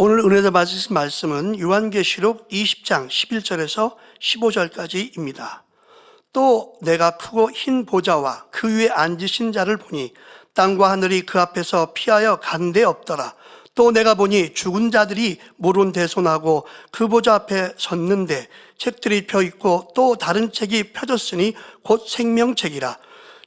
오늘 은혜를 받으신 말씀은 요한계시록 20장 11절에서 15절까지입니다. 또 내가 크고 흰 보좌와 그 위에 앉으신 자를 보니 땅과 하늘이 그 앞에서 피하여 간 데 없더라. 또 내가 보니 죽은 자들이 모론대손하고 그 보좌 앞에 섰는데 책들이 펴 있고 또 다른 책이 펴졌으니 곧 생명책이라.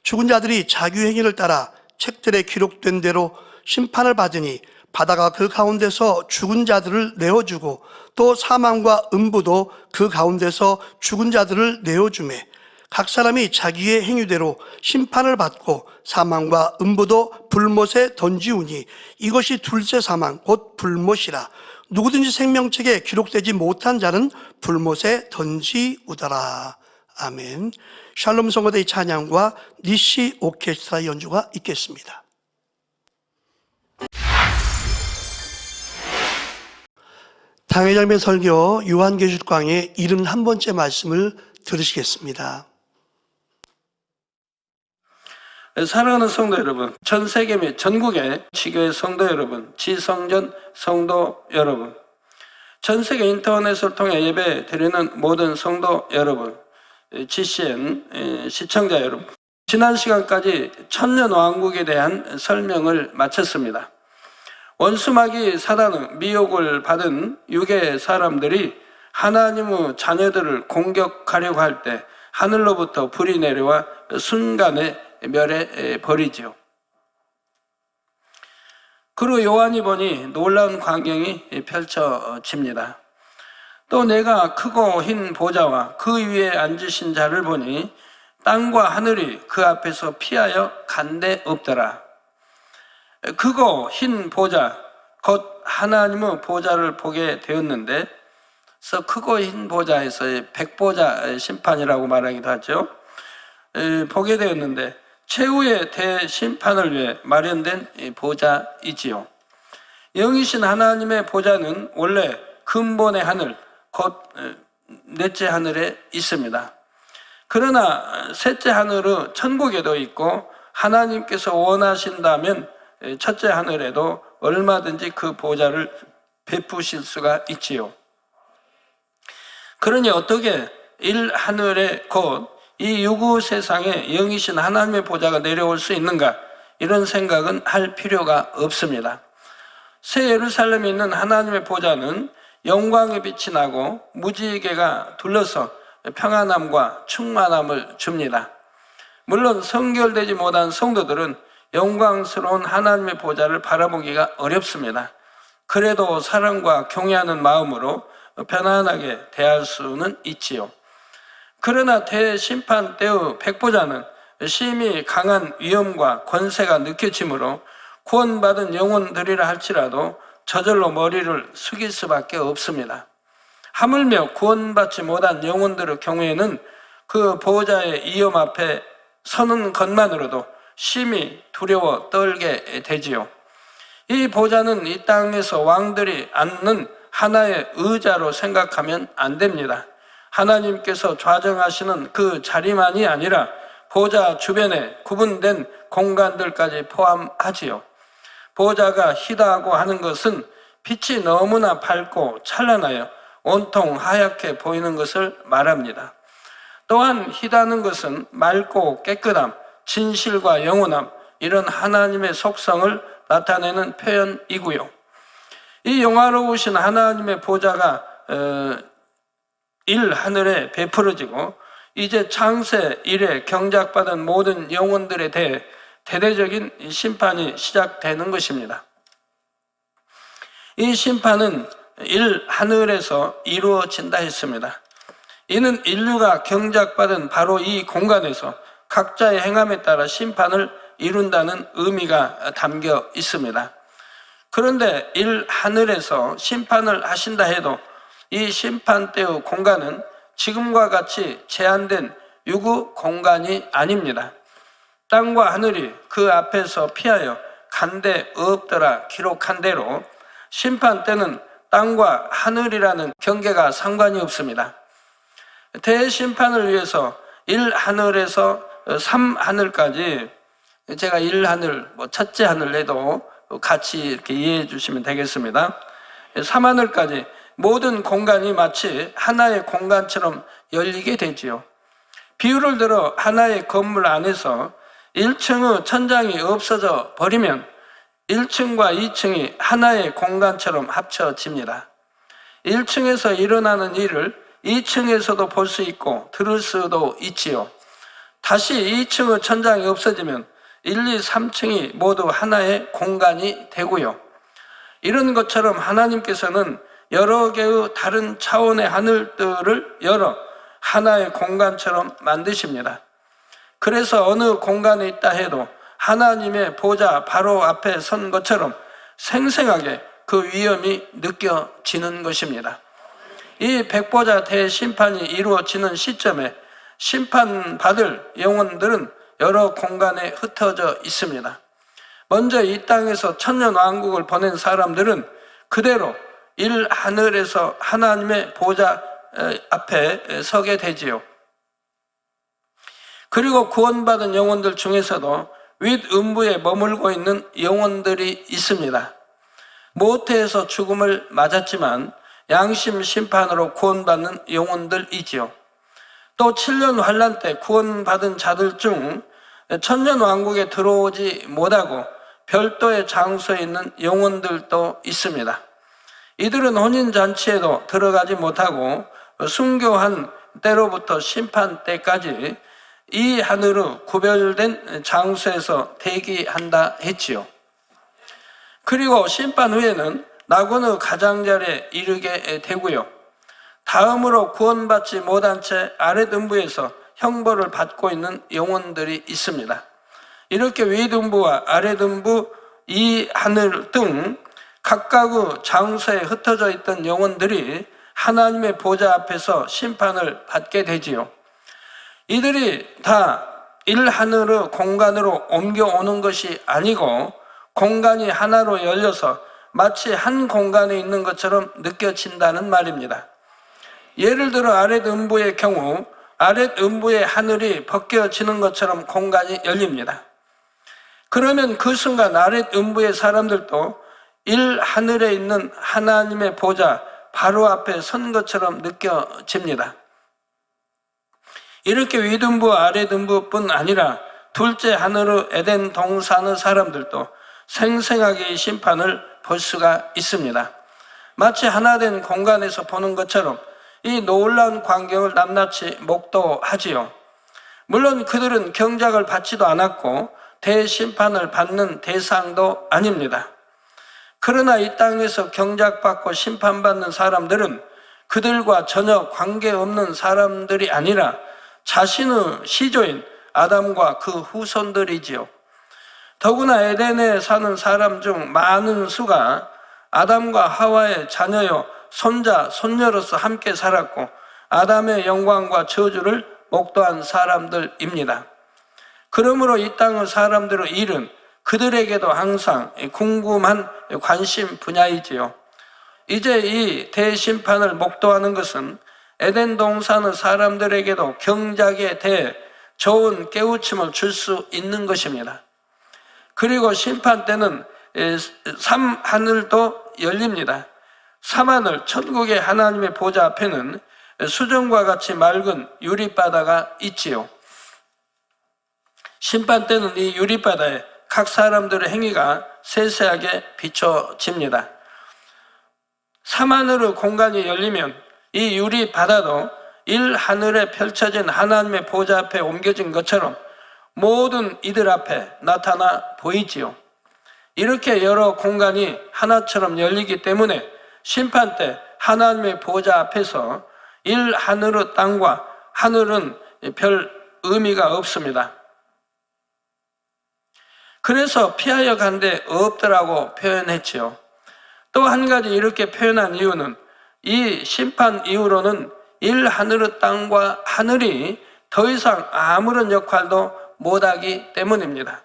죽은 자들이 자기 행위를 따라 책들에 기록된 대로 심판을 받으니 바다가 그 가운데서 죽은 자들을 내어주고 또 사망과 음부도 그 가운데서 죽은 자들을 내어주매 각 사람이 자기의 행위대로 심판을 받고 사망과 음부도 불못에 던지우니 이것이 둘째 사망 곧 불못이라. 누구든지 생명책에 기록되지 못한 자는 불못에 던지우더라. 아멘. 샬롬 성거대의 찬양과 니시 오케스트라 연주가 있겠습니다. 당회장의 설교 요한계시록 강의 71번째 말씀을 들으시겠습니다. 사랑하는 성도 여러분, 전 세계 및 전국의 지교회 성도 여러분, 지성전 성도 여러분, 전 세계 인터넷을 통해 예배 드리는 모든 성도 여러분, GCN 시청자 여러분, 지난 시간까지 천년왕국에 대한 설명을 마쳤습니다. 원수마귀 사단은 미혹을 받은 유괴 사람들이 하나님의 자녀들을 공격하려고 할 때 하늘로부터 불이 내려와 순간에 멸해 버리지요. 그리고 요한이 보니 놀라운 광경이 펼쳐집니다. 또 내가 크고 흰 보좌와 그 위에 앉으신 자를 보니 땅과 하늘이 그 앞에서 피하여 간 데 없더라. 크고 흰 보좌, 곧 하나님의 보좌를 보게 되었는데, 그래서 크고 흰 보좌에서의 백보자 심판이라고 말하기도 하죠. 보게 되었는데 최후의 대심판을 위해 마련된 보좌이지요. 영이신 하나님의 보좌는 원래 근본의 하늘, 곧 넷째 하늘에 있습니다. 그러나 셋째 하늘은 천국에도 있고 하나님께서 원하신다면 첫째 하늘에도 얼마든지 그 보좌를 베푸실 수가 있지요. 그러니 어떻게 일 하늘에 곧 이 유구 세상에 영이신 하나님의 보좌가 내려올 수 있는가? 이런 생각은 할 필요가 없습니다. 새 예루살렘에 있는 하나님의 보좌는 영광의 빛이 나고 무지개가 둘러서 평안함과 충만함을 줍니다. 물론 성결되지 못한 성도들은 영광스러운 하나님의 보좌를 바라보기가 어렵습니다. 그래도 사랑과 경외하는 마음으로 편안하게 대할 수는 있지요. 그러나 대심판 때의 백보자는 심히 강한 위엄과 권세가 느껴지므로 구원받은 영혼들이라 할지라도 저절로 머리를 숙일 수밖에 없습니다. 하물며 구원받지 못한 영혼들의 경우에는 그 보호자의 위엄 앞에 서는 것만으로도 심히 두려워 떨게 되지요. 이 보좌는 이 땅에서 왕들이 앉는 하나의 의자로 생각하면 안 됩니다. 하나님께서 좌정하시는 그 자리만이 아니라 보좌 주변에 구분된 공간들까지 포함하지요. 보좌가 희다하고 하는 것은 빛이 너무나 밝고 찬란하여 온통 하얗게 보이는 것을 말합니다. 또한 희다는 것은 맑고 깨끗함, 진실과 영원함, 이런 하나님의 속성을 나타내는 표현이고요. 이 영화로우신 하나님의 보좌가 일 하늘에 베풀어지고 이제 창세 이래 경작받은 모든 영혼들에 대해 대대적인 심판이 시작되는 것입니다. 이 심판은 일 하늘에서 이루어진다 했습니다. 이는 인류가 경작받은 바로 이 공간에서 각자의 행함에 따라 심판을 이룬다는 의미가 담겨 있습니다. 그런데 일 하늘에서 심판을 하신다 해도 이 심판 때의 공간은 지금과 같이 제한된 유구 공간이 아닙니다. 땅과 하늘이 그 앞에서 피하여 간 데 없더라 기록한 대로 심판 때는 땅과 하늘이라는 경계가 상관이 없습니다. 대심판을 위해서 일 하늘에서 삼 하늘까지, 제가 일 하늘, 첫째 하늘 해도 같이 이렇게 이해해 주시면 되겠습니다. 3하늘까지 모든 공간이 마치 하나의 공간처럼 열리게 되지요. 비유를 들어 하나의 건물 안에서 1층의 천장이 없어져 버리면 1층과 2층이 하나의 공간처럼 합쳐집니다. 1층에서 일어나는 일을 2층에서도 볼 수 있고 들을 수도 있지요. 다시 2층의 천장이 없어지면 1, 2, 3층이 모두 하나의 공간이 되고요. 이런 것처럼 하나님께서는 여러 개의 다른 차원의 하늘들을 열어 하나의 공간처럼 만드십니다. 그래서 어느 공간에 있다 해도 하나님의 보좌 바로 앞에 선 것처럼 생생하게 그 위엄이 느껴지는 것입니다. 이 백보자 대심판이 이루어지는 시점에 심판받을 영혼들은 여러 공간에 흩어져 있습니다. 먼저 이 땅에서 천년왕국을 보낸 사람들은 그대로 하늘에서 하나님의 보좌 앞에 서게 되지요. 그리고 구원받은 영혼들 중에서도 윗음부에 머물고 있는 영혼들이 있습니다. 모태에서 죽음을 맞았지만 양심 심판으로 구원받는 영혼들이지요. 또 7년 환란 때 구원받은 자들 중 천년왕국에 들어오지 못하고 별도의 장소에 있는 영혼들도 있습니다. 이들은 혼인잔치에도 들어가지 못하고 순교한 때로부터 심판 때까지 이 하늘의 구별된 장소에서 대기한다 했지요. 그리고 심판 후에는 낙원의 가장자리에 이르게 되고요. 다음으로 구원받지 못한 채 아랫음부에서 형벌을 받고 있는 영혼들이 있습니다. 이렇게 윗음부와 아랫음부, 이 하늘 등 각각의 장소에 흩어져 있던 영혼들이 하나님의 보좌 앞에서 심판을 받게 되지요. 이들이 다 하늘의 공간으로 옮겨오는 것이 아니고 공간이 하나로 열려서 마치 한 공간에 있는 것처럼 느껴진다는 말입니다. 예를 들어 아랫음부의 경우 아랫음부의 하늘이 벗겨지는 것처럼 공간이 열립니다. 그러면 그 순간 아랫음부의 사람들도 하늘에 있는 하나님의 보좌 바로 앞에 선 것처럼 느껴집니다. 이렇게 윗음부와 아랫음부뿐 아니라 둘째 하늘의 에덴 동산의 사람들도 생생하게 이 심판을 볼 수가 있습니다. 마치 하나 된 공간에서 보는 것처럼 이 놀라운 광경을 낱낱이 목도하지요. 물론 그들은 경작을 받지도 않았고 대심판을 받는 대상도 아닙니다. 그러나 이 땅에서 경작받고 심판받는 사람들은 그들과 전혀 관계없는 사람들이 아니라 자신의 시조인 아담과 그 후손들이지요. 더구나 에덴에 사는 사람 중 많은 수가 아담과 하와의 자녀요 손자, 손녀로서 함께 살았고 아담의 영광과 저주를 목도한 사람들입니다. 그러므로 이 땅의 사람들의 일은 그들에게도 항상 궁금한 관심 분야이지요. 이제 이 대심판을 목도하는 것은 에덴 동산의 사람들에게도 경작에 대해 좋은 깨우침을 줄 수 있는 것입니다. 그리고 심판 때는 3하늘도 열립니다. 3하늘, 천국의 하나님의 보좌 앞에는 수정과 같이 맑은 유리바다가 있지요. 심판 때는 이 유리바다에 각 사람들의 행위가 세세하게 비춰집니다. 3하늘의 공간이 열리면 이 유리바다도 하늘에 펼쳐진 하나님의 보좌 앞에 옮겨진 것처럼 모든 이들 앞에 나타나 보이지요. 이렇게 여러 공간이 하나처럼 열리기 때문에 심판 때 하나님의 보좌 앞에서 하늘의 땅과 하늘은 별 의미가 없습니다. 그래서 피하여 간데 없더라고 표현했지요. 또 한 가지 이렇게 표현한 이유는 이 심판 이후로는 하늘의 땅과 하늘이 더 이상 아무런 역할도 못하기 때문입니다.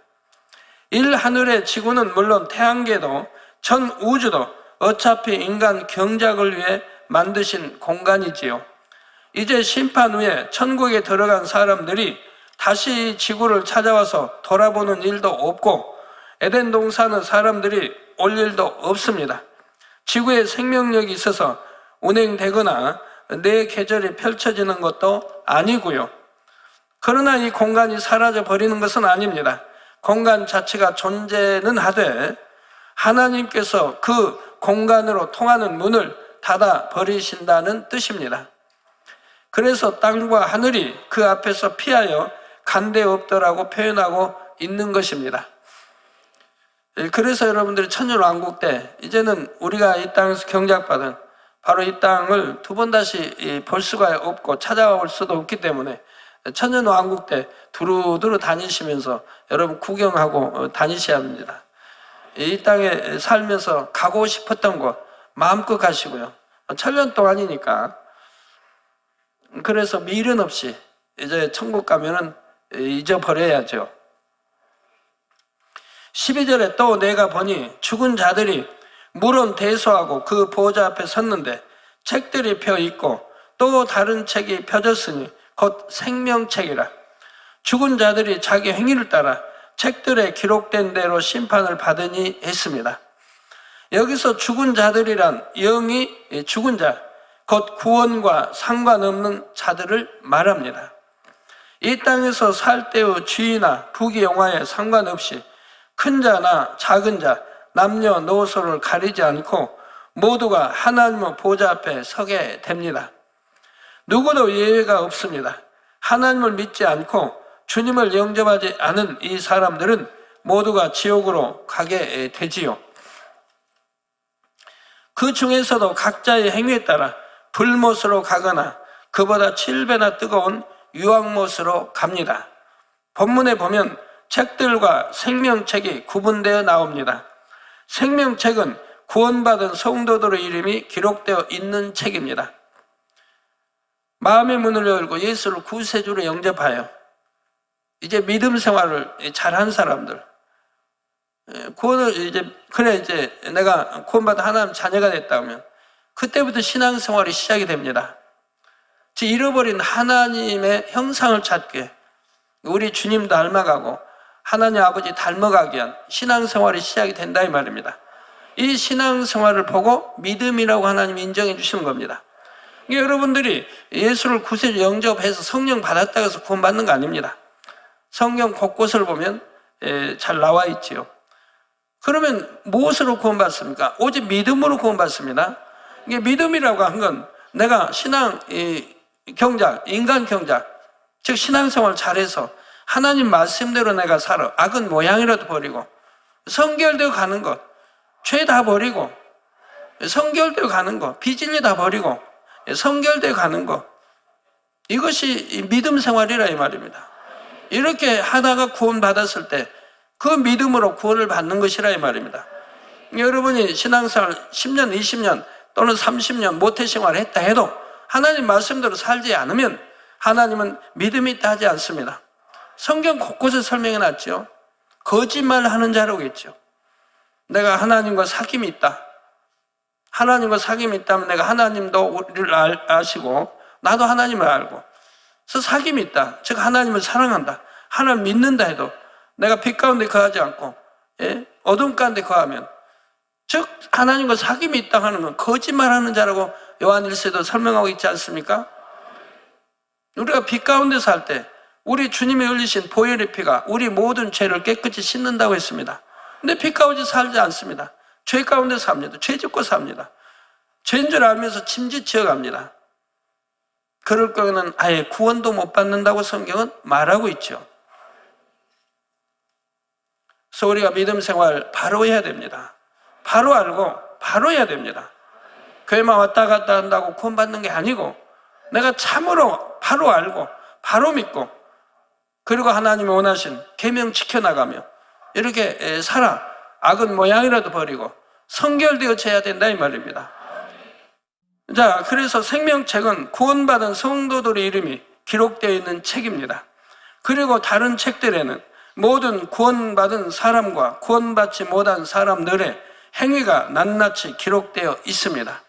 하늘의 지구는 물론 태양계도 전 우주도 어차피 인간 경작을 위해 만드신 공간이지요. 이제 심판 후에 천국에 들어간 사람들이 다시 지구를 찾아와서 돌아보는 일도 없고 에덴 동산의 사람들이 올 일도 없습니다. 지구에 생명력이 있어서 운행되거나 내 계절이 펼쳐지는 것도 아니고요. 그러나 이 공간이 사라져 버리는 것은 아닙니다. 공간 자체가 존재는 하되 하나님께서 그 공간으로 통하는 문을 닫아 버리신다는 뜻입니다. 그래서 땅과 하늘이 그 앞에서 피하여 간데 없더라고 표현하고 있는 것입니다. 그래서 여러분들이 천년왕국 때 이제는 우리가 이 땅에서 경작받은 바로 이 땅을 두 번 다시 볼 수가 없고 찾아올 수도 없기 때문에 천년왕국 때 두루두루 다니시면서 여러분 구경하고 다니셔야 합니다. 이 땅에 살면서 가고 싶었던 곳 마음껏 가시고요. 천년 동안이니까. 그래서 미련 없이 이제 천국 가면은 잊어버려야죠. 12절에 또 내가 보니 죽은 자들이 물은 대소하고 그 보좌 앞에 섰는데 책들이 펴 있고 또 다른 책이 펴졌으니 곧 생명책이라. 죽은 자들이 자기 행위를 따라 책들에 기록된 대로 심판을 받으니 했습니다. 여기서 죽은 자들이란 영이 죽은 자, 곧 구원과 상관없는 자들을 말합니다. 이 땅에서 살 때의 지위나 부귀영화에 상관없이 큰 자나 작은 자, 남녀노소를 가리지 않고 모두가 하나님의 보좌 앞에 서게 됩니다. 누구도 예외가 없습니다. 하나님을 믿지 않고 주님을 영접하지 않은 이 사람들은 모두가 지옥으로 가게 되지요. 그 중에서도 각자의 행위에 따라 불못으로 가거나 그보다 7배나 뜨거운 유황못으로 갑니다. 본문에 보면 책들과 생명책이 구분되어 나옵니다. 생명책은 구원받은 성도들의 이름이 기록되어 있는 책입니다. 마음의 문을 열고 예수를 구세주로 영접하여 이제 믿음 생활을 잘한 사람들, 구원을 이제 내가 구원받은 하나님 자녀가 됐다면 그때부터 신앙생활이 시작이 됩니다. 즉 잃어버린 하나님의 형상을 찾게 우리 주님 닮아가고 하나님 아버지 닮아가기 위한 신앙생활이 시작이 된다 이 말입니다. 이 신앙생활을 보고 믿음이라고 하나님이 인정해 주시는 겁니다. 여러분들이 예수를 구세주 영접해서 성령 받았다고 해서 구원받는 거 아닙니다. 성경 곳곳을 보면 잘 나와 있지요. 그러면 무엇으로 구원받습니까? 오직 믿음으로 구원받습니다. 이게 믿음이라고 한 건 내가 신앙 경작, 인간 경작, 즉 신앙생활 잘해서 하나님 말씀대로 내가 살아 악은 모양이라도 버리고 성결되어 가는 것, 죄 다 버리고 성결되어 가는 것, 비진리 다 버리고 성결되어 가는 것, 이것이 믿음 생활이라 이 말입니다. 이렇게 하다가 구원받았을 때 그 믿음으로 구원을 받는 것이라 이 말입니다. 여러분이 신앙생활 10년, 20년 또는 30년 모태생활을 했다 해도 하나님 말씀대로 살지 않으면 하나님은 믿음이 있다 하지 않습니다. 성경 곳곳에 설명해 놨죠. 거짓말하는 자라고 했죠. 내가 하나님과 사귐이 있다. 하나님과 사귐이 있다면 내가 하나님도 우리를 아시고 나도 하나님을 알고 그래서 사귐이 있다. 즉 하나님을 사랑한다. 하나님 믿는다 해도 내가 빛 가운데 거하지 않고 어둠 가운데 거하면 즉 하나님과 사귐이 있다 하는 건 거짓말하는 자라고 요한일서에도 설명하고 있지 않습니까? 우리가 빛 가운데 살 때 우리 주님이 흘리신 보혈의 피가 우리 모든 죄를 깨끗이 씻는다고 했습니다. 근데 빛 가운데 살지 않습니다. 죄 가운데 삽니다. 죄 짓고 삽니다. 죄인 줄 알면서 침짓지어 갑니다. 그럴 거는 아예 구원도 못 받는다고 성경은 말하고 있죠. 그래서 우리가 믿음 생활 바로 해야 됩니다. 바로 알고 바로 해야 됩니다. 교회만 왔다 갔다 한다고 구원받는 게 아니고 내가 참으로 바로 알고 바로 믿고 그리고 하나님이 원하신 계명 지켜나가며 이렇게 살아 악은 모양이라도 버리고 성결되어져야 된다 이 말입니다. 자, 그래서 생명책은 구원받은 성도들의 이름이 기록되어 있는 책입니다. 그리고 다른 책들에는 모든 구원받은 사람과 구원받지 못한 사람들의 행위가 낱낱이 기록되어 있습니다.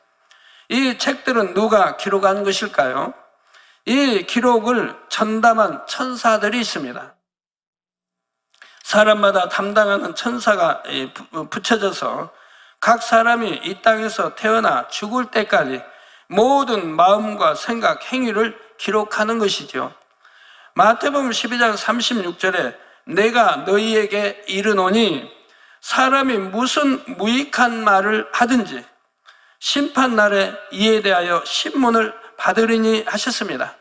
이 책들은 누가 기록한 것일까요? 이 기록을 전담한 천사들이 있습니다. 사람마다 담당하는 천사가 붙여져서 각 사람이 이 땅에서 태어나 죽을 때까지 모든 마음과 생각, 행위를 기록하는 것이죠. 마태복음 12장 36절에 내가 너희에게 이르노니 사람이 무슨 무익한 말을 하든지 심판날에 이에 대하여 신문을 받으리니 하셨습니다.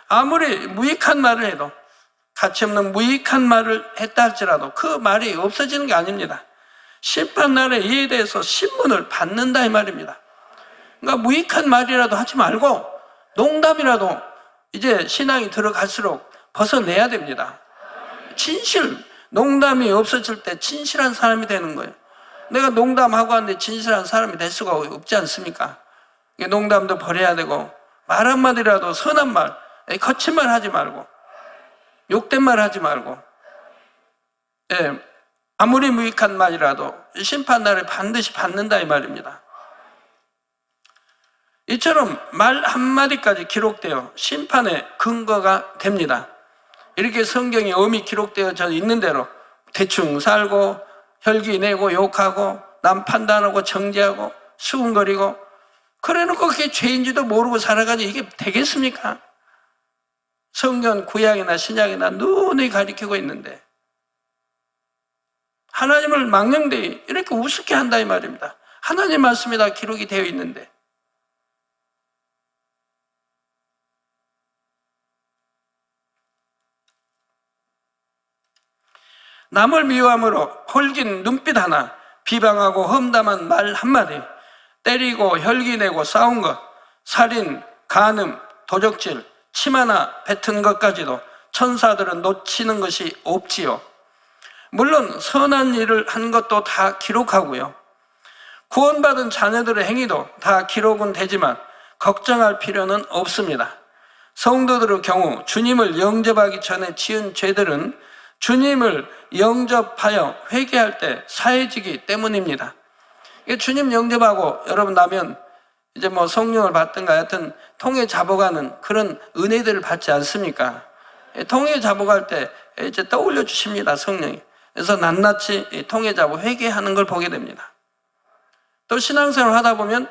아무리 무익한 말을 해도, 가치없는 무익한 말을 했다 할지라도 그 말이 없어지는 게 아닙니다. 심판날에 이에 대해서 신문을 받는다 이 말입니다. 그러니까 무익한 말이라도 하지 말고 농담이라도 이제 신앙이 들어갈수록 벗어내야 됩니다. 진실, 농담이 없어질 때 진실한 사람이 되는 거예요. 내가 농담하고 하는데 진실한 사람이 될 수가 없지 않습니까? 농담도 버려야 되고 말 한마디라도 선한 말, 거친 말 하지 말고 욕된 말 하지 말고, 아무리 무익한 말이라도 심판날에 반드시 받는다 이 말입니다. 이처럼 말 한마디까지 기록되어 심판의 근거가 됩니다. 이렇게 성경에 엄히 기록되어져 있는 대로 대충 살고 혈기 내고 욕하고 남 판단하고 정죄하고 수군거리고 그래놓고 그게 죄인지도 모르고 살아가니 이게 되겠습니까? 성경 구약이나 신약이나 눈이 가리키고 있는데 하나님을 망령되이 이렇게 우습게 한다 이 말입니다. 하나님 말씀이 다 기록이 되어 있는데. 남을 미워함으로 홀긴 눈빛 하나, 비방하고 험담한 말 한마디, 때리고 혈기내고 싸운 것, 살인, 간음, 도적질, 침 하나 뱉은 것까지도 천사들은 놓치는 것이 없지요. 물론 선한 일을 한 것도 다 기록하고요. 구원받은 자녀들의 행위도 다 기록은 되지만 걱정할 필요는 없습니다. 성도들의 경우 주님을 영접하기 전에 지은 죄들은 주님을 영접하여 회개할 때 사해지기 때문입니다. 주님 영접하고 여러분 나면 이제 뭐 성령을 받든가 하여튼 통에 잡아가는 그런 은혜들을 받지 않습니까? 통에 잡아갈 때 이제 떠올려 주십니다, 성령이. 그래서 낱낱이 통에 잡아 회개하는 걸 보게 됩니다. 또 신앙생활 하다 보면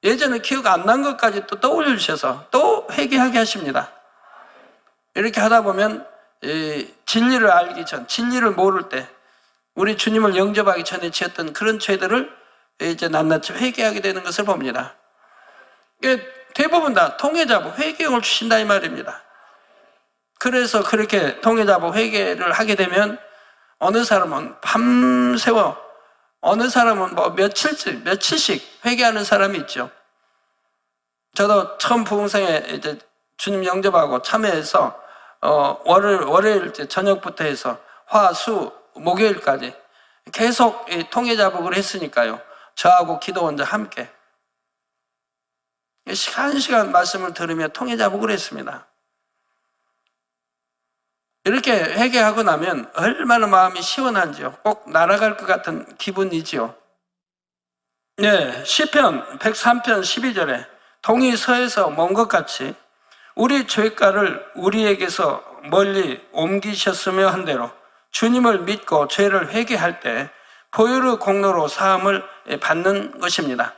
예전에 기억 안 난 것까지 또 떠올려 주셔서 또 회개하게 하십니다. 이렇게 하다 보면 진리를 알기 전, 진리를 모를 때 우리 주님을 영접하기 전에 지었던 그런 죄들을 이제 낱낱이 회개하게 되는 것을 봅니다. 대부분 다 통에 잡아 회개용을 주신다 이 말입니다. 그래서 그렇게 통에 잡아 회개를 하게 되면 어느 사람은 밤새워, 어느 사람은 뭐 며칠씩 회개하는 사람이 있죠. 저도 처음 부흥생에 이제 주님 영접하고 참여해서 월요일 저녁부터 해서 화, 수, 목요일까지 계속 통해 자복을 했으니까요. 저하고 기도원자 함께 시간 말씀을 들으며 통해 자복을 했습니다. 이렇게 회개하고 나면 얼마나 마음이 시원한지요. 꼭 날아갈 것 같은 기분이지요. 네, 시편 103편 12절에 동이 서에서 먼 것 같이 우리 죄가를 우리에게서 멀리 옮기셨으며 한 대로 주님을 믿고 죄를 회개할 때 보혈의 공로로 사함을 받는 것입니다.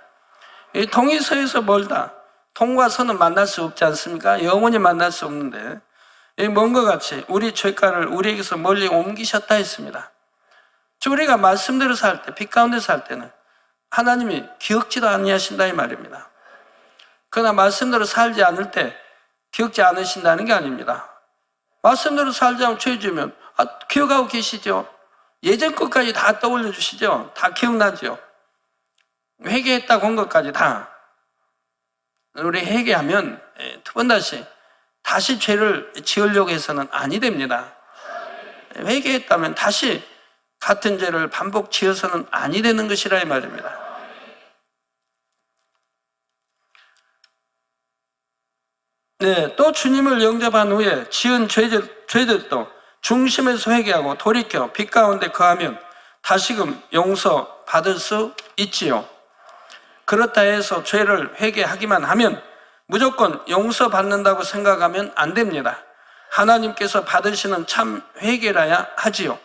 이 동이 서에서 멀다. 동과 서는 만날 수 없지 않습니까? 영원히 만날 수 없는데 먼 것 같이 우리 죄가를 우리에게서 멀리 옮기셨다 했습니다. 우리가 말씀대로 살 때, 빛 가운데 살 때는 하나님이 기억지도 아니하신다 이 말입니다. 그러나 말씀대로 살지 않을 때 기억지 않으신다는 게 아닙니다. 말씀대로 살지 않고 죄 지으면 기억하고 계시죠? 예전 것까지 다 떠올려 주시죠? 다 기억나죠? 회개했다고 한 것까지 다. 우리 회개하면 두 번 다시 죄를 지으려고 해서는 아니 됩니다. 회개했다면 다시 같은 죄를 반복 지어서는 아니 되는 것이라 이 말입니다. 네, 또 주님을 영접한 후에 지은 죄들도 중심에서 회개하고 돌이켜 빛 가운데 거하면 다시금 용서받을 수 있지요. 그렇다 해서 죄를 회개하기만 하면 무조건 용서받는다고 생각하면 안 됩니다. 하나님께서 받으시는 참 회개라야 하지요.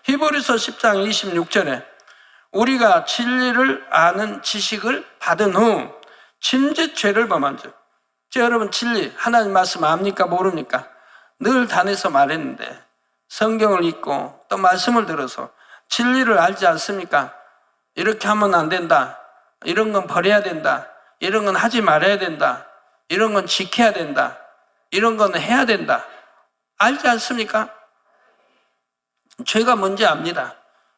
히브리서 10장 26절에 우리가 진리를 아는 지식을 받은 후 짐짓 죄를 범한 즉. 여러분, 진리, 하나님 말씀 압니까 모릅니까? 늘 단에서 말했는데 성경을 읽고 또 말씀을 들어서 진리를 알지 않습니까? 이렇게 하면 안 된다, 이런 건 버려야 된다, 이런 건 하지 말아야 된다, 이런 건 지켜야 된다, 이런 건 해야 된다, 알지 않습니까? 죄가 뭔지 압니다.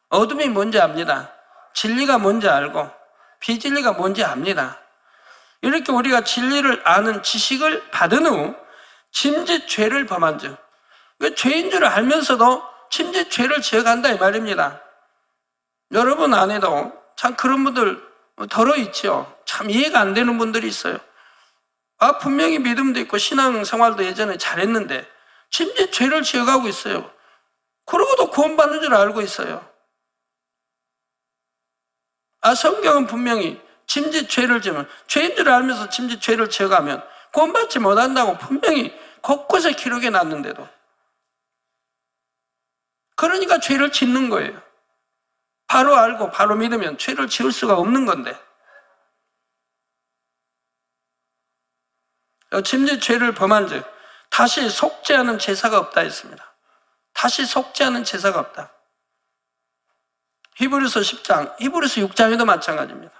어둠이 뭔지 압니다. 진리가 뭔지 알고 비진리가 뭔지 압니다. 이렇게 우리가 진리를 아는 지식을 받은 후 짐짓 죄를 범한 즉. 죄인 줄 알면서도 짐짓 죄를 지어간다 이 말입니다. 여러분 안에도 참 그런 분들 덜어 있죠. 참 이해가 안 되는 분들이 있어요. 분명히 믿음도 있고 신앙생활도 예전에 잘했는데 짐짓 죄를 지어가고 있어요. 그러고도 구원받는 줄 알고 있어요. 성경은 분명히 짐짓 죄를 지으면, 죄인 줄 알면서 짐짓 죄를 지어가면 구원받지 못한다고 분명히 곳곳에 기록해 놨는데도, 그러니까 죄를 짓는 거예요. 바로 알고 바로 믿으면 죄를 지을 수가 없는 건데, 짐짓 죄를 범한 즉 다시 속죄하는 제사가 없다 했습니다. 다시 속죄하는 제사가 없다. 히브리서 10장, 히브리서 6장에도 마찬가지입니다.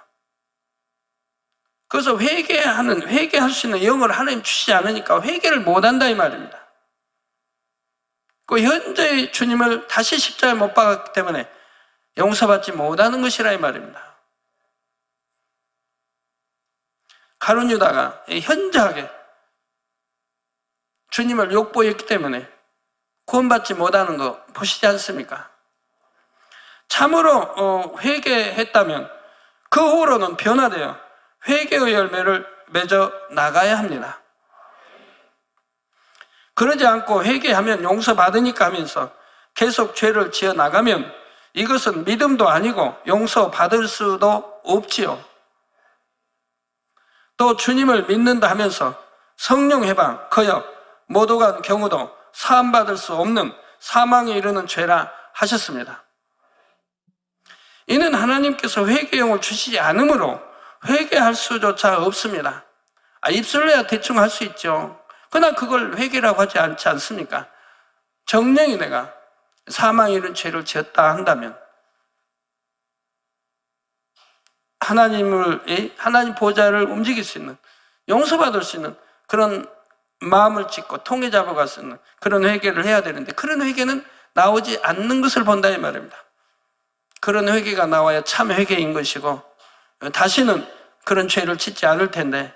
그래서 회개할 수 있는 영을 하나님 주시지 않으니까 회개를 못한다 이 말입니다. 그 현재의 주님을 다시 십자가에 못 박았기 때문에 용서받지 못하는 것이라 이 말입니다. 가룟 유다가 현저하게 주님을 욕보였기 때문에 구원받지 못하는 거 보시지 않습니까? 참으로 회개했다면 그 후로는 변화되어 회개의 열매를 맺어 나가야 합니다. 그러지 않고 회개하면 용서받으니까 하면서 계속 죄를 지어 나가면 이것은 믿음도 아니고 용서받을 수도 없지요. 또 주님을 믿는다 하면서 성령 해방, 거역, 모독한 경우도 사함받을 수 없는 사망에 이르는 죄라 하셨습니다. 이는 하나님께서 회개용을 주시지 않으므로 회개할 수조차 없습니다. 입술로야 대충 할 수 있죠. 그러나 그걸 회개라고 하지 않지 않습니까? 정령이 내가 사망에 이른 죄를 지었다 한다면 하나님 보좌를 움직일 수 있는, 용서받을 수 있는 그런 마음을 짓고 통해 잡아갈 수 있는 그런 회개를 해야 되는데, 그런 회개는 나오지 않는 것을 본다 이 말입니다. 그런 회개가 나와야 참 회개인 것이고 다시는 그런 죄를 짓지 않을 텐데,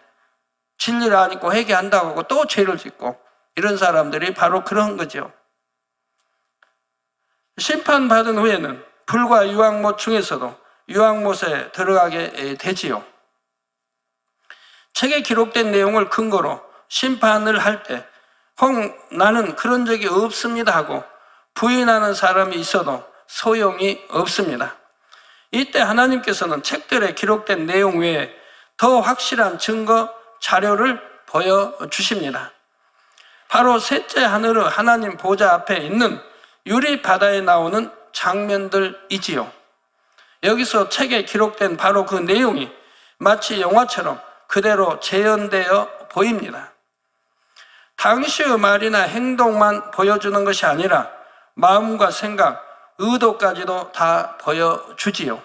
진리를 안 잊고 회개한다고 하고 또 죄를 짓고 이런 사람들이 바로 그런 거죠. 심판받은 후에는 불과 유황못 중에서도 유황못에 들어가게 되지요. 책에 기록된 내용을 근거로 심판을 할 때 혹 나는 그런 적이 없습니다 하고 부인하는 사람이 있어도 소용이 없습니다. 이때 하나님께서는 책들에 기록된 내용 외에 더 확실한 증거, 자료를 보여주십니다. 바로 셋째 하늘의 하나님 보좌 앞에 있는 유리 바다에 나오는 장면들이지요. 여기서 책에 기록된 바로 그 내용이 마치 영화처럼 그대로 재현되어 보입니다. 당시의 말이나 행동만 보여주는 것이 아니라 마음과 생각, 의도까지도 다 보여주지요.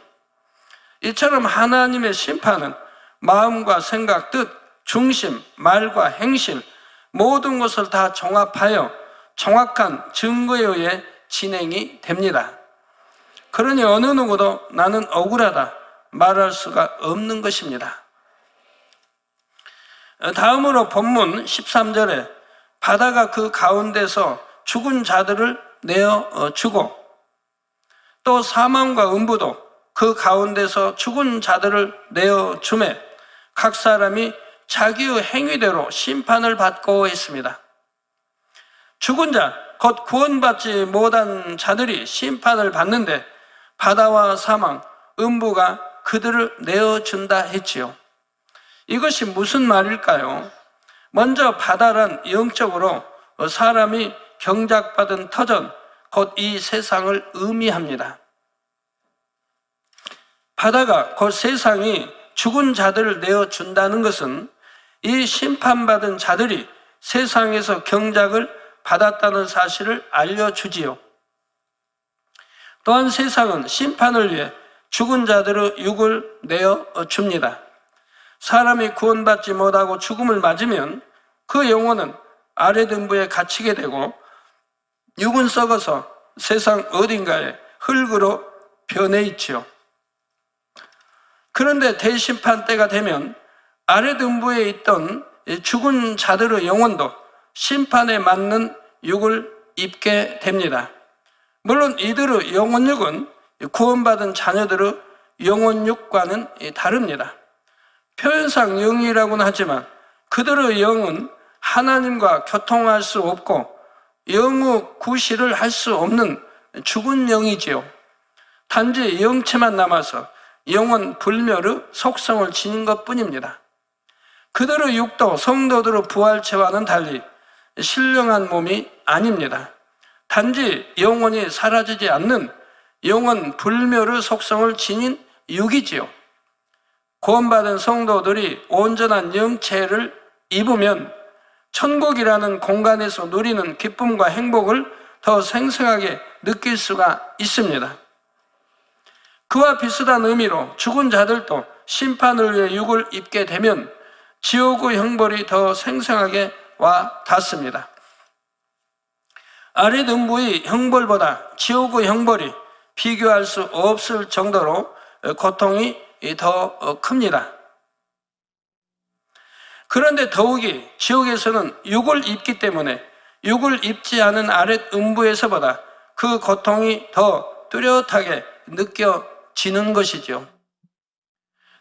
이처럼 하나님의 심판은 마음과 생각, 뜻, 중심, 말과 행실 모든 것을 다 종합하여 정확한 증거에 의해 진행이 됩니다. 그러니 어느 누구도 나는 억울하다 말할 수가 없는 것입니다. 다음으로 본문 13절에 바다가 그 가운데서 죽은 자들을 내어주고 또 사망과 음부도 그 가운데서 죽은 자들을 내어주매 각 사람이 자기의 행위대로 심판을 받고 있습니다. 죽은 자, 곧 구원받지 못한 자들이 심판을 받는데 바다와 사망, 음부가 그들을 내어준다 했지요. 이것이 무슨 말일까요? 먼저 바다란 영적으로 사람이 경작받은 터전, 곧 이 세상을 의미합니다. 하다가 곧 세상이 죽은 자들을 내어준다는 것은 이 심판받은 자들이 세상에서 경작을 받았다는 사실을 알려주지요. 또한 세상은 심판을 위해 죽은 자들의 육을 내어줍니다. 사람이 구원받지 못하고 죽음을 맞으면 그 영혼은 아래 등부에 갇히게 되고 육은 썩어서 세상 어딘가에 흙으로 변해 있지요. 그런데 대심판 때가 되면 아래 등부에 있던 죽은 자들의 영혼도 심판에 맞는 육을 입게 됩니다. 물론 이들의 영혼육은 구원받은 자녀들의 영혼육과는 다릅니다. 표현상 영이라고는 하지만 그들의 영은 하나님과 교통할 수 없고 영의 구실을 할 수 없는 죽은 영이지요. 단지 영체만 남아서 영은 불멸의 속성을 지닌 것뿐입니다. 그들의 육도 성도들의 부활체와는 달리 신령한 몸이 아닙니다. 단지 영혼이 사라지지 않는 영은 불멸의 속성을 지닌 육이지요. 구원받은 성도들이 온전한 영체를 입으면 천국이라는 공간에서 누리는 기쁨과 행복을 더 생생하게 느낄 수가 있습니다. 그와 비슷한 의미로 죽은 자들도 심판을 위해 육을 입게 되면 지옥의 형벌이 더 생생하게 와 닿습니다. 아래 등부의 형벌보다 지옥의 형벌이 비교할 수 없을 정도로 고통이 더 큽니다. 그런데 더욱이 지옥에서는 육을 입기 때문에 육을 입지 않은 아랫 음부에서보다 그 고통이 더 뚜렷하게 느껴지는 것이죠.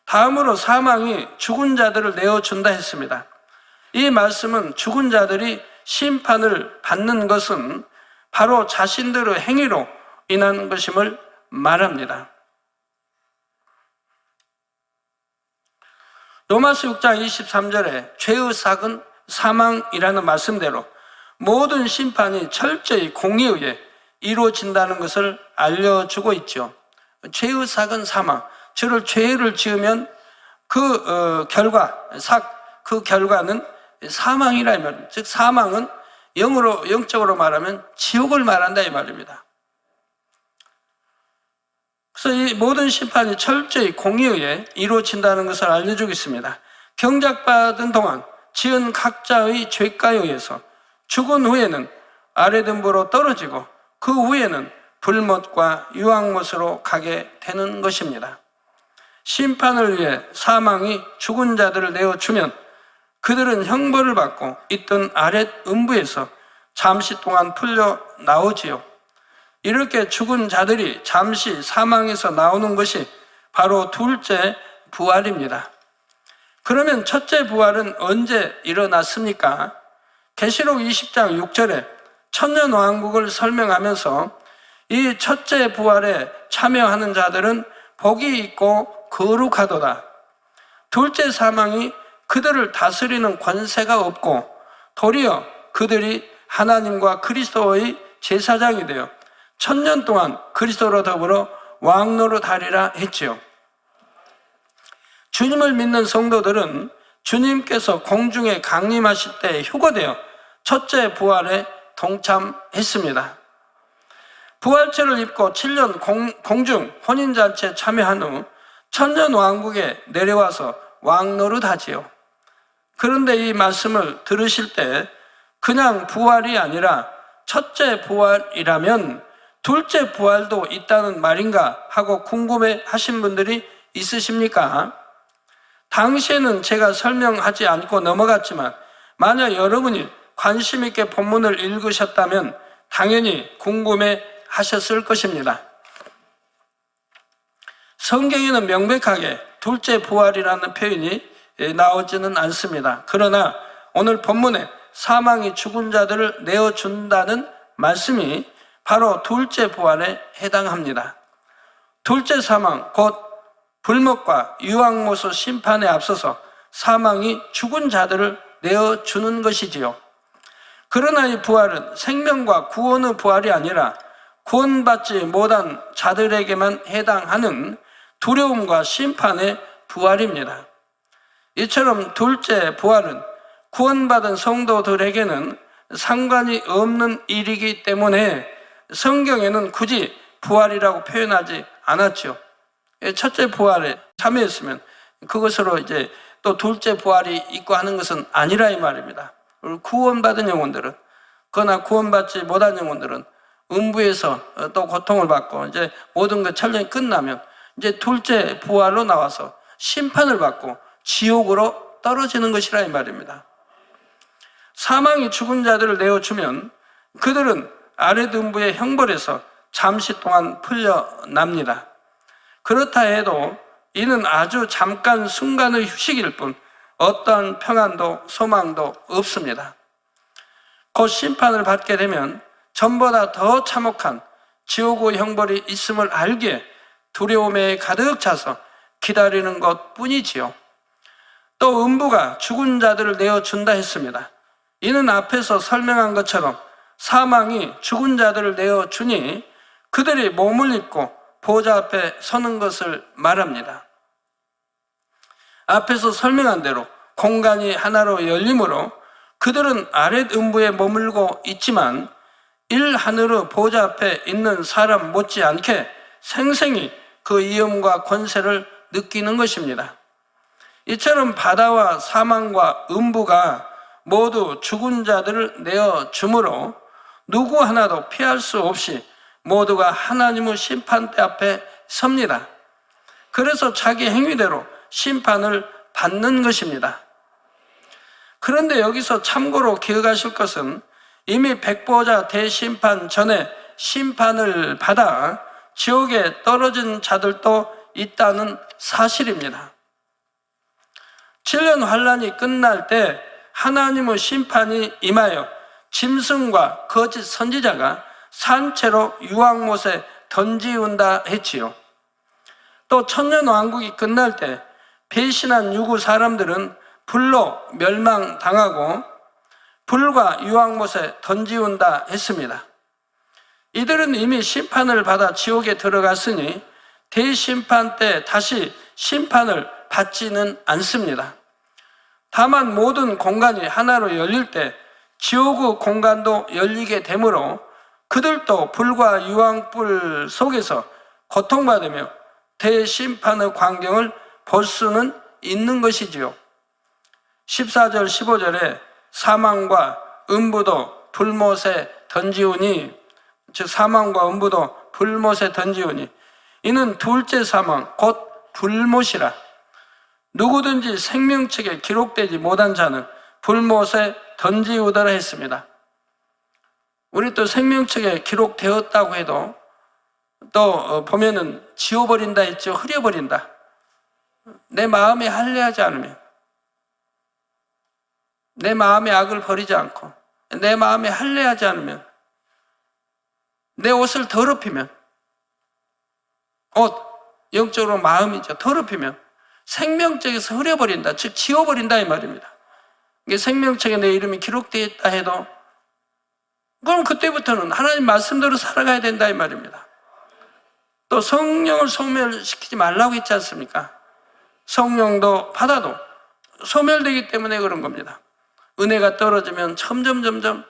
다음으로 사망이 죽은 자들을 내어준다 했습니다. 이 말씀은 죽은 자들이 심판을 받는 것은 바로 자신들의 행위로 인한 것임을 말합니다. 로마서 6장 23절에 죄의 삭은 사망이라는 말씀대로 모든 심판이 철저히 공의에 의해 이루어진다는 것을 알려주고 있죠. 죄의 삭은 사망, 저를 죄를 지으면 그 결과는 사망이라 이 말입니다. 즉 사망은 영적으로 말하면 지옥을 말한다 이 말입니다. 그래서 이 모든 심판이 철저히 공의에 의해 이루어진다는 것을 알려주고 있습니다. 경작받은 동안 지은 각자의 죄가에 의해서 죽은 후에는 아래등부로 떨어지고 그 후에는 불못과 유황못으로 가게 되는 것입니다. 심판을 위해 사망이 죽은 자들을 내어주면 그들은 형벌을 받고 있던 아랫 음부에서 잠시 동안 풀려 나오지요. 이렇게 죽은 자들이 잠시 사망에서 나오는 것이 바로 둘째 부활입니다. 그러면 첫째 부활은 언제 일어났습니까? 계시록 20장 6절에 천년왕국을 설명하면서 이 첫째 부활에 참여하는 자들은 복이 있고 거룩하도다. 둘째 사망이 그들을 다스리는 권세가 없고 도리어 그들이 하나님과 그리스도의 제사장이 되어 천년 동안 그리스도로 더불어 왕노릇하리라 했지요. 주님을 믿는 성도들은 주님께서 공중에 강림하실 때 휴거되어 첫째 부활에 동참했습니다. 부활체를 입고 7년 공중 혼인잔치에 참여한 후 천년 왕국에 내려와서 왕노릇하지요. 그런데 이 말씀을 들으실 때 그냥 부활이 아니라 첫째 부활이라면 둘째 부활도 있다는 말인가 하고 궁금해 하신 분들이 있으십니까? 당시에는 제가 설명하지 않고 넘어갔지만 만약 여러분이 관심 있게 본문을 읽으셨다면 당연히 궁금해 하셨을 것입니다. 성경에는 명백하게 둘째 부활이라는 표현이 나오지는 않습니다. 그러나 오늘 본문에 사망이 죽은 자들을 내어준다는 말씀이 바로 둘째 부활에 해당합니다. 둘째 사망, 곧 불못과 유황못의 심판에 앞서서 사망이 죽은 자들을 내어주는 것이지요. 그러나 이 부활은 생명과 구원의 부활이 아니라 구원받지 못한 자들에게만 해당하는 두려움과 심판의 부활입니다. 이처럼 둘째 부활은 구원받은 성도들에게는 상관이 없는 일이기 때문에 성경에는 굳이 부활이라고 표현하지 않았죠. 첫째 부활에 참여했으면 그것으로 이제 또 둘째 부활이 있고 하는 것은 아니라 이 말입니다. 구원받은 영혼들은, 그러나 구원받지 못한 영혼들은 음부에서 또 고통을 받고 이제 모든 것 촬영이 끝나면 이제 둘째 부활로 나와서 심판을 받고 지옥으로 떨어지는 것이라 이 말입니다. 사망이 죽은 자들을 내어주면 그들은 아랫 음부의 형벌에서 잠시 동안 풀려납니다. 그렇다 해도 이는 아주 잠깐 순간의 휴식일 뿐 어떠한 평안도 소망도 없습니다. 곧 심판을 받게 되면 전보다 더 참혹한 지옥의 형벌이 있음을 알기에 두려움에 가득 차서 기다리는 것 뿐이지요. 또 음부가 죽은 자들을 내어준다 했습니다. 이는 앞에서 설명한 것처럼 사망이 죽은 자들을 내어주니 그들이 몸을 입고 보좌 앞에 서는 것을 말합니다. 앞에서 설명한 대로 공간이 하나로 열리므로 그들은 아랫 음부에 머물고 있지만 일 하늘의 보좌 앞에 있는 사람 못지않게 생생히 그 위엄과 권세를 느끼는 것입니다. 이처럼 바다와 사망과 음부가 모두 죽은 자들을 내어주므로 누구 하나도 피할 수 없이 모두가 하나님의 심판대 앞에 섭니다. 그래서 자기 행위대로 심판을 받는 것입니다. 그런데 여기서 참고로 기억하실 것은 이미 백보자 대심판 전에 심판을 받아 지옥에 떨어진 자들도 있다는 사실입니다. 7년 환란이 끝날 때 하나님의 심판이 임하여 짐승과 거짓 선지자가 산채로 유황못에 던지운다 했지요. 또 천년왕국이 끝날 때 배신한 유구 사람들은 불로 멸망당하고 불과 유황못에 던지운다 했습니다. 이들은 이미 심판을 받아 지옥에 들어갔으니 대심판 때 다시 심판을 받지는 않습니다. 다만 모든 공간이 하나로 열릴 때 지옥의 공간도 열리게 되므로 그들도 불과 유황불 속에서 고통받으며 대심판의 광경을 볼 수는 있는 것이지요. 14절 15절에 사망과 음부도 불못에 던지우니, 즉 사망과 음부도 불못에 던지우니 이는 둘째 사망 곧 불못이라. 누구든지 생명책에 기록되지 못한 자는 불못에 던지우더라 했습니다. 우리 또 생명책에 기록되었다고 해도 또 보면은 지워버린다 했죠. 흐려버린다. 내 마음에 할례하지 않으면, 내 마음의 악을 버리지 않고 내 마음에 할례하지 않으면, 내 옷을 더럽히면, 옷 영적으로 마음이죠. 더럽히면 생명책에서 흐려버린다, 즉 지워버린다 이 말입니다. 이게 생명책에 내 이름이 기록되어 있다 해도 그럼 그때부터는 하나님 말씀대로 살아가야 된다 이 말입니다. 또 성령을 소멸시키지 말라고 했지 않습니까? 성령도 받아도 소멸되기 때문에 그런 겁니다. 은혜가 떨어지면 점점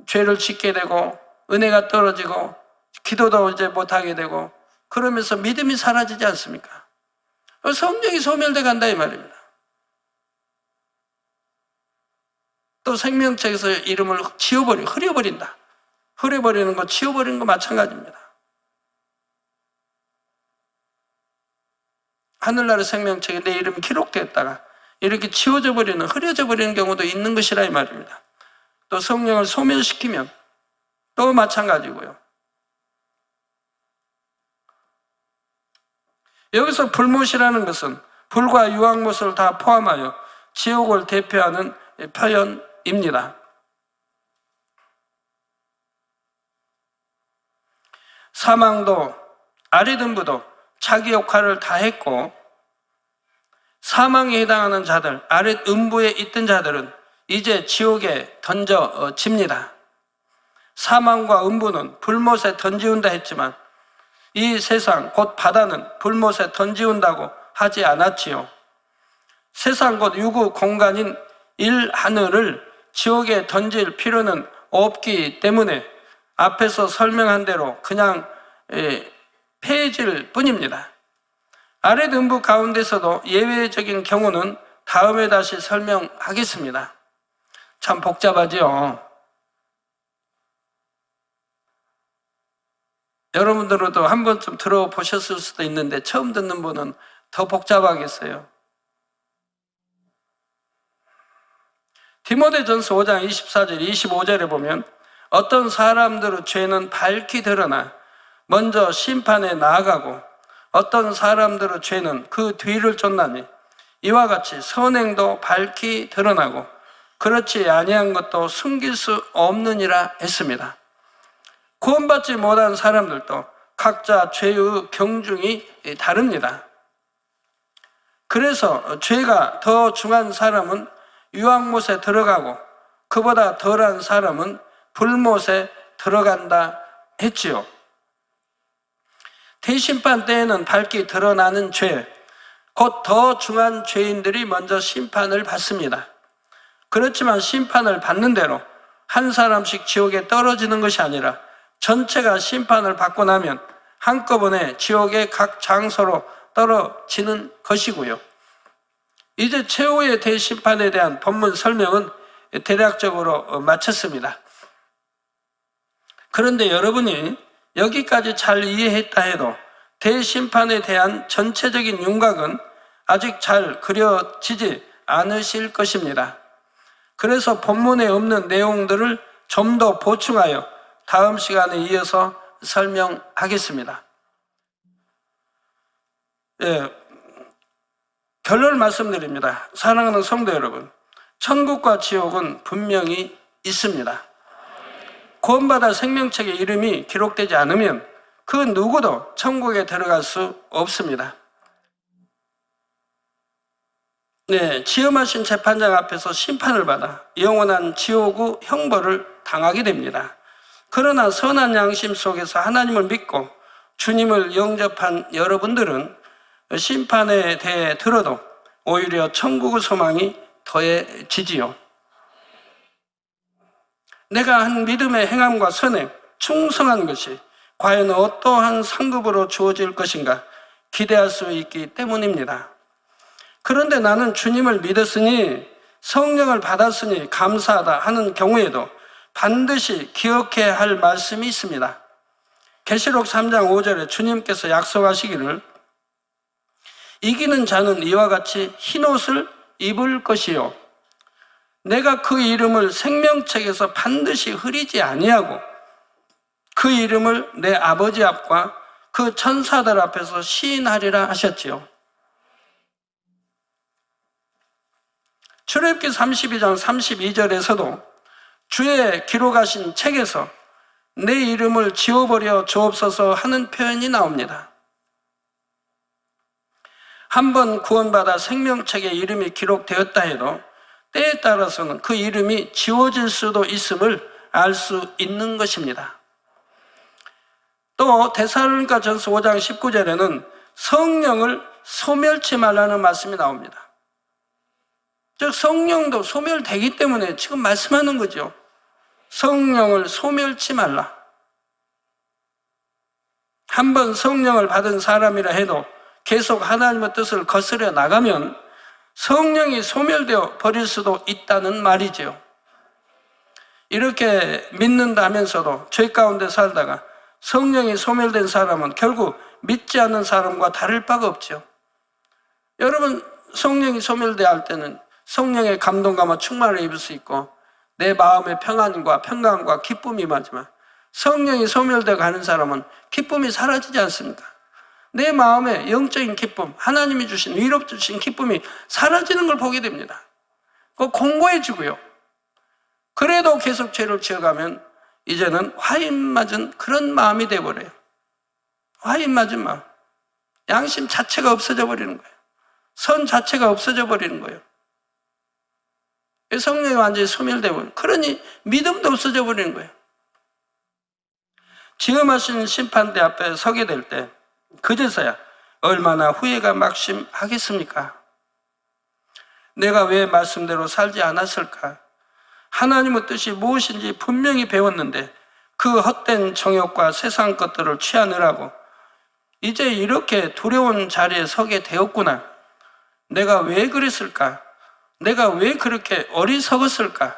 죄를 짓게 되고 은혜가 떨어지고 기도도 이제 못하게 되고 그러면서 믿음이 사라지지 않습니까? 성령이 소멸돼 간다 이 말입니다. 또 생명책에서 이름을 흐려버린다. 흐려버리는 거, 지워버리는 거 마찬가지입니다. 하늘나라 생명책에 내 이름이 기록되었다가 이렇게 지워져 버리는, 흐려져 버리는 경우도 있는 것이라 이 말입니다. 또 성령을 소멸시키면 또 마찬가지고요. 여기서 불못이라는 것은 불과 유황못을 다 포함하여 지옥을 대표하는 표현입니다. 사망도 아리듬부도 자기 역할을 다 했고 사망에 해당하는 자들, 아랫 음부에 있던 자들은 이제 지옥에 던져집니다. 사망과 음부는 불못에 던지운다 했지만 이 세상 곧 바다는 불못에 던지운다고 하지 않았지요. 세상 곧 유구 공간인 일 하늘을 지옥에 던질 필요는 없기 때문에 앞에서 설명한 대로 그냥 폐해질 뿐입니다. 아래 등부 가운데서도 예외적인 경우는 다음에 다시 설명하겠습니다. 참 복잡하지요. 여러분들도 한 번쯤 들어보셨을 수도 있는데 처음 듣는 분은 더 복잡하겠어요. 디모데전서 5장 24절 25절에 보면 어떤 사람들의 죄는 밝히 드러나 먼저 심판에 나아가고 어떤 사람들의 죄는 그 뒤를 쫓나니 이와 같이 선행도 밝히 드러나고 그렇지 아니한 것도 숨길 수 없느니라 했습니다. 구원받지 못한 사람들도 각자 죄의 경중이 다릅니다. 그래서 죄가 더 중한 사람은 유황못에 들어가고 그보다 덜한 사람은 불못에 들어간다 했지요. 대심판 때에는 밝게 드러나는 죄, 곧 더 중한 죄인들이 먼저 심판을 받습니다. 그렇지만 심판을 받는 대로 한 사람씩 지옥에 떨어지는 것이 아니라 전체가 심판을 받고 나면 한꺼번에 지옥의 각 장소로 떨어지는 것이고요. 이제 최후의 대심판에 대한 본문 설명은 대략적으로 마쳤습니다. 그런데 여러분이 여기까지 잘 이해했다 해도 대심판에 대한 전체적인 윤곽은 아직 잘 그려지지 않으실 것입니다. 그래서 본문에 없는 내용들을 좀 더 보충하여 다음 시간에 이어서 설명하겠습니다. 결론을 말씀드립니다. 사랑하는 성도 여러분, 천국과 지옥은 분명히 있습니다. 구원받아 생명책에 이름이 기록되지 않으면 그 누구도 천국에 들어갈 수 없습니다. 지엄하신 재판장 앞에서 심판을 받아 영원한 지옥의 형벌을 당하게 됩니다. 그러나 선한 양심 속에서 하나님을 믿고 주님을 영접한 여러분들은 심판에 대해 들어도 오히려 천국의 소망이 더해지지요. 내가 한 믿음의 행함과 선행, 충성한 것이 과연 어떠한 상급으로 주어질 것인가 기대할 수 있기 때문입니다. 그런데 나는 주님을 믿었으니 성령을 받았으니 감사하다 하는 경우에도 반드시 기억해야 할 말씀이 있습니다. 계시록 3장 5절에 주님께서 약속하시기를 이기는 자는 이와 같이 흰옷을 입을 것이요 내가 그 이름을 생명책에서 반드시 흐리지 아니하고 그 이름을 내 아버지 앞과 그 천사들 앞에서 시인하리라 하셨지요. 출애굽기 32장 32절에서도 주의 기록하신 책에서 내 이름을 지워버려 주옵소서 하는 표현이 나옵니다. 한번 구원받아 생명책에 이름이 기록되었다 해도 때에 따라서는 그 이름이 지워질 수도 있음을 알 수 있는 것입니다. 또 데살로니가전서 5장 19절에는 성령을 소멸치 말라는 말씀이 나옵니다. 즉 성령도 소멸되기 때문에 지금 말씀하는 거죠. 성령을 소멸치 말라. 한번 성령을 받은 사람이라 해도 계속 하나님의 뜻을 거스려 나가면 성령이 소멸되어 버릴 수도 있다는 말이지요. 이렇게 믿는다면서도 죄 가운데 살다가 성령이 소멸된 사람은 결국 믿지 않는 사람과 다를 바가 없죠. 여러분, 성령이 소멸되어 할 때는 성령의 감동감과 충만을 입을 수 있고 내 마음의 평안과 평강과 기쁨이 임하지만 성령이 소멸되어 가는 사람은 기쁨이 사라지지 않습니까? 내 마음의 영적인 기쁨, 하나님이 주신 위로 주신 기쁨이 사라지는 걸 보게 됩니다. 그거 공고해지고요. 그래도 계속 죄를 지어가면 이제는 화인 맞은 그런 마음이 돼버려요. 화인 맞은 마음. 양심 자체가 없어져 버리는 거예요. 선 자체가 없어져 버리는 거예요. 성령이 완전히 소멸되고 그러니 믿음도 없어져 버리는 거예요. 지금 하신 심판대 앞에 서게 될 때 그제서야 얼마나 후회가 막심하겠습니까? 내가 왜 말씀대로 살지 않았을까? 하나님의 뜻이 무엇인지 분명히 배웠는데 그 헛된 정욕과 세상 것들을 취하느라고 이제 이렇게 두려운 자리에 서게 되었구나. 내가 왜 그랬을까? 내가 왜 그렇게 어리석었을까?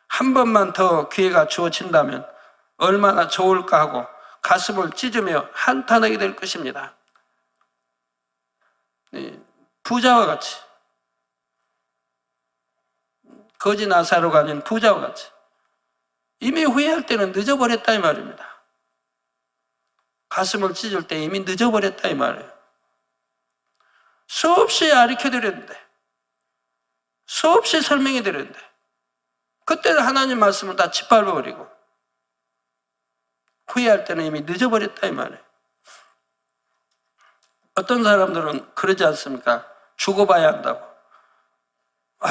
한 번만 더 기회가 주어진다면 얼마나 좋을까 하고 가슴을 찢으며 한탄하게 될 것입니다. 부자와 같이, 거지 나사로가 아닌 부자와 같이 이미 후회할 때는 늦어버렸다 이 말입니다. 가슴을 찢을 때 이미 늦어버렸다 이 말이에요. 수없이 가르쳐드렸는데, 수없이 설명해드렸는데 그때는 하나님 말씀을 다 짓밟아버리고 후회할 때는 이미 늦어버렸다 이 말이에요. 어떤 사람들은 그러지 않습니까? 죽어봐야 한다고.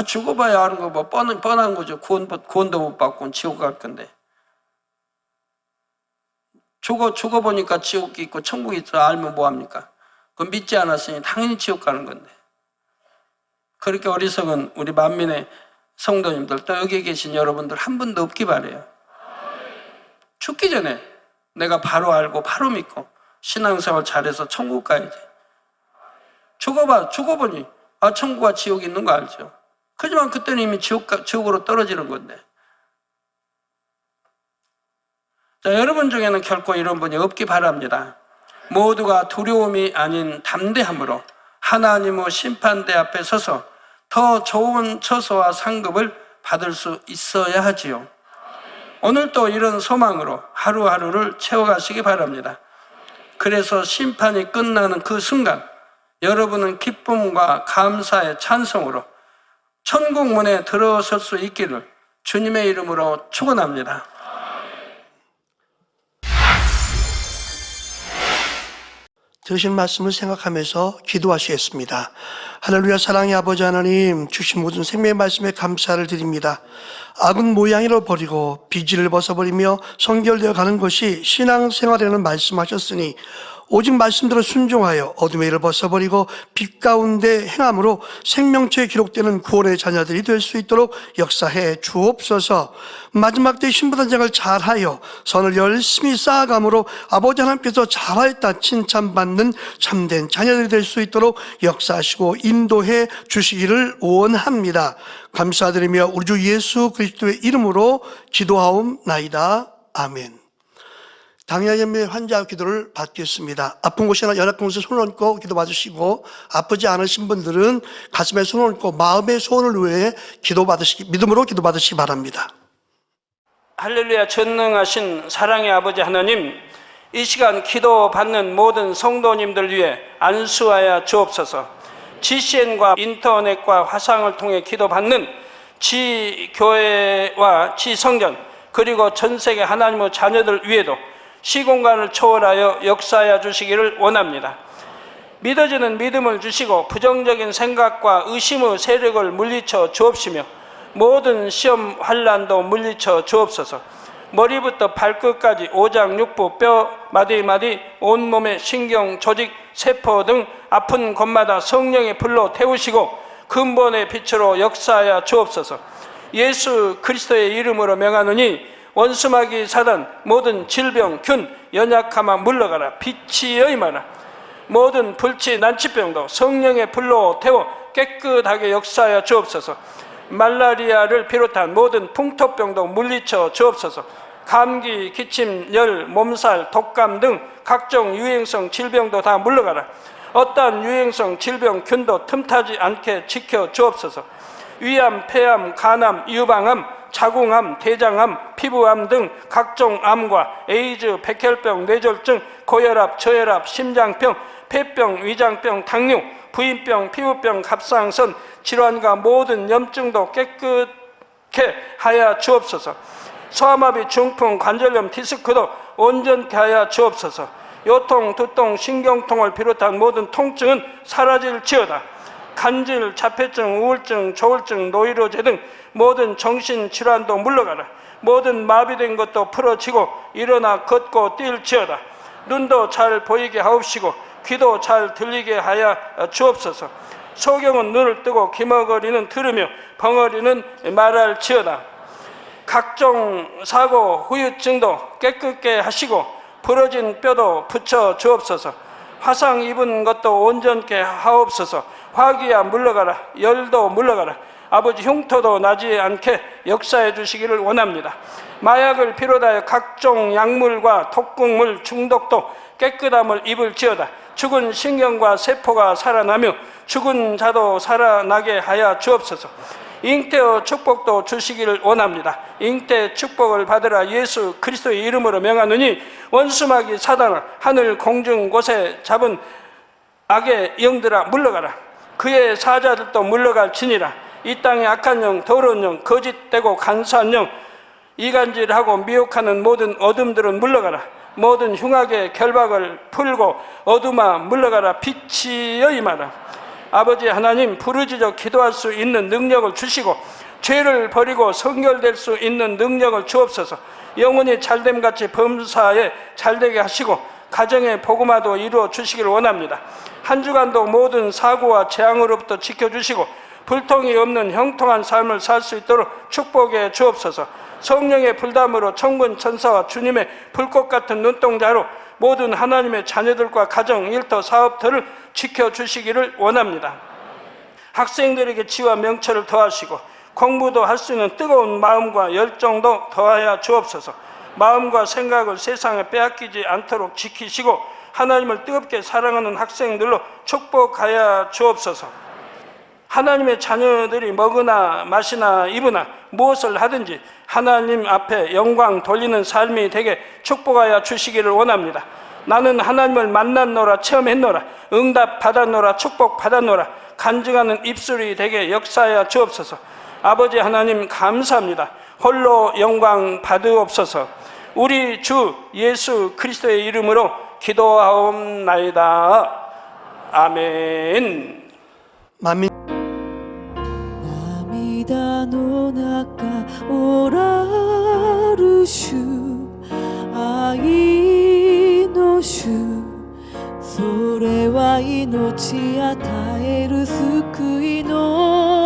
죽어봐야 하는 거 뭐 뻔한 거죠. 구원도 못 받고 지옥 갈 건데. 죽어보니까 지옥이 있고 천국이 있어 알면 뭐합니까? 그건 믿지 않았으니 당연히 지옥 가는 건데. 그렇게 어리석은 우리 만민의 성도님들, 또 여기 계신 여러분들 한 분도 없기 바래요. 죽기 전에 내가 바로 알고 바로 믿고 신앙생활 잘해서 천국 가야지. 죽어보니 천국과 지옥이 있는 거 알죠? 하지만 그때는 이미 지옥으로 떨어지는 건데. 자, 여러분 중에는 결코 이런 분이 없기 바랍니다. 모두가 두려움이 아닌 담대함으로 하나님의 심판대 앞에 서서 더 좋은 처소와 상급을 받을 수 있어야 하지요. 오늘도 이런 소망으로 하루하루를 채워가시기 바랍니다. 그래서 심판이 끝나는 그 순간 여러분은 기쁨과 감사의 찬송으로 천국 문에 들어설 수 있기를 주님의 이름으로 축원합니다. 들으신 말씀을 생각하면서 기도하시겠습니다. 할렐루야. 사랑의 아버지 하나님, 주신 모든 생명의 말씀에 감사를 드립니다. 악은 모양으로 버리고 비질을 벗어버리며 성결되어 가는 것이 신앙생활이라는 말씀하셨으니 오직 말씀대로 순종하여 어둠의 일을 벗어버리고 빛 가운데 행함으로 생명체에 기록되는 구원의 자녀들이 될 수 있도록 역사해 주옵소서. 마지막 때 신부단장을 잘하여 선을 열심히 쌓아감으로 아버지 하나님께서 잘하였다 칭찬받는 참된 자녀들이 될 수 있도록 역사하시고 인도해 주시기를 원합니다. 감사드리며 우리 주 예수 그리스도의 이름으로 기도하옵나이다. 아멘. 당뇨염의 환자 기도를 받겠습니다. 아픈 곳이나 연약한 곳에 손을 얹고 기도 받으시고, 아프지 않으신 분들은 가슴에 손을 얹고 마음의 소원을 위해 믿음으로 기도 받으시기 바랍니다. 할렐루야. 전능하신 사랑의 아버지 하나님, 이 시간 기도 받는 모든 성도님들 위해 안수하여 주옵소서. GCN과 인터넷과 화상을 통해 기도 받는 지교회와 지성전, 그리고 전 세계 하나님의 자녀들 위에도 시공간을 초월하여 역사하여 주시기를 원합니다. 믿어지는 믿음을 주시고 부정적인 생각과 의심의 세력을 물리쳐 주옵시며 모든 시험 환난도 물리쳐 주옵소서. 머리부터 발끝까지 오장육부 뼈 마디마디 온몸의 신경 조직 세포 등 아픈 곳마다 성령의 불로 태우시고 근본의 빛으로 역사하여 주옵소서. 예수 그리스도의 이름으로 명하노니 원수마귀 사단 모든 질병 균 연약함아 물러가라. 빛이 여임하라. 모든 불치 난치병도 성령의 불로 태워 깨끗하게 역사하여 주옵소서. 말라리아를 비롯한 모든 풍토병도 물리쳐 주옵소서. 감기, 기침, 열, 몸살, 독감 등 각종 유행성 질병도 다 물러가라. 어떠한 유행성 질병 균도 틈타지 않게 지켜 주옵소서. 위암, 폐암, 간암, 유방암, 자궁암, 대장암, 피부암 등 각종 암과 에이즈, 백혈병, 뇌졸중, 고혈압, 저혈압, 심장병, 폐병, 위장병, 당뇨, 부인병, 피부병, 갑상선 질환과 모든 염증도 깨끗게 하여 주옵소서. 소아마비, 중풍, 관절염, 디스크도 온전케 하여 주옵소서. 요통, 두통, 신경통을 비롯한 모든 통증은 사라질지어다. 간질, 자폐증, 우울증, 조울증, 노이로제 등 모든 정신질환도 물러가라. 모든 마비된 것도 풀어지고 일어나 걷고 뛸지어다. 눈도 잘 보이게 하옵시고 귀도 잘 들리게 하여 주옵소서. 소경은 눈을 뜨고 기머거리는 들으며 벙어리는 말할지어다. 각종 사고, 후유증도 깨끗게 하시고 부러진 뼈도 붙여 주옵소서. 화상 입은 것도 온전케 하옵소서. 화기야 물러가라. 열도 물러가라. 아버지 흉터도 나지 않게 역사해 주시기를 원합니다. 마약을 비롯하여 각종 약물과 독극물 중독도 깨끗함을 입을지어다. 죽은 신경과 세포가 살아나며 죽은 자도 살아나게 하여 주옵소서. 잉태의 축복도 주시기를 원합니다. 잉태 축복을 받으라. 예수 그리스도의 이름으로 명하노니 원수마귀 사단아 하늘 공중 곳에 잡은 악의 영들아 물러가라. 그의 사자들도 물러갈지니라. 이 땅의 악한 영, 더러운 영, 거짓되고 간사한 영, 이간질하고 미혹하는 모든 어둠들은 물러가라. 모든 흉악의 결박을 풀고 어둠아 물러가라. 빛이여 임하라. 아버지 하나님, 부르짖어 기도할 수 있는 능력을 주시고 죄를 버리고 성결될 수 있는 능력을 주옵소서. 영혼이 잘됨같이 범사에 잘되게 하시고 가정의 복음화도 이루어 주시기를 원합니다. 한 주간도 모든 사고와 재앙으로부터 지켜주시고 불통이 없는 형통한 삶을 살 수 있도록 축복해 주옵소서. 성령의 불담으로 천군 천사와 주님의 불꽃 같은 눈동자로 모든 하나님의 자녀들과 가정, 일터, 사업들을 지켜주시기를 원합니다. 학생들에게 지와 명철을 더하시고 공부도 할 수 있는 뜨거운 마음과 열정도 더하여 주옵소서. 마음과 생각을 세상에 빼앗기지 않도록 지키시고 하나님을 뜨겁게 사랑하는 학생들로 축복하여 주옵소서. 하나님의 자녀들이 먹으나 마시나 입으나 무엇을 하든지 하나님 앞에 영광 돌리는 삶이 되게 축복하여 주시기를 원합니다. 나는 하나님을 만났노라, 체험했노라, 응답 받았노라, 축복 받았노라, 간증하는 입술이 되게 역사하여 주옵소서. 아버지 하나님 감사합니다. 홀로 영광 받으옵소서. 우리 주 예수 그리스도의 이름으로 기도하옵나이다. 아멘. 涙の中おらる主、愛の主、それは命与える救いの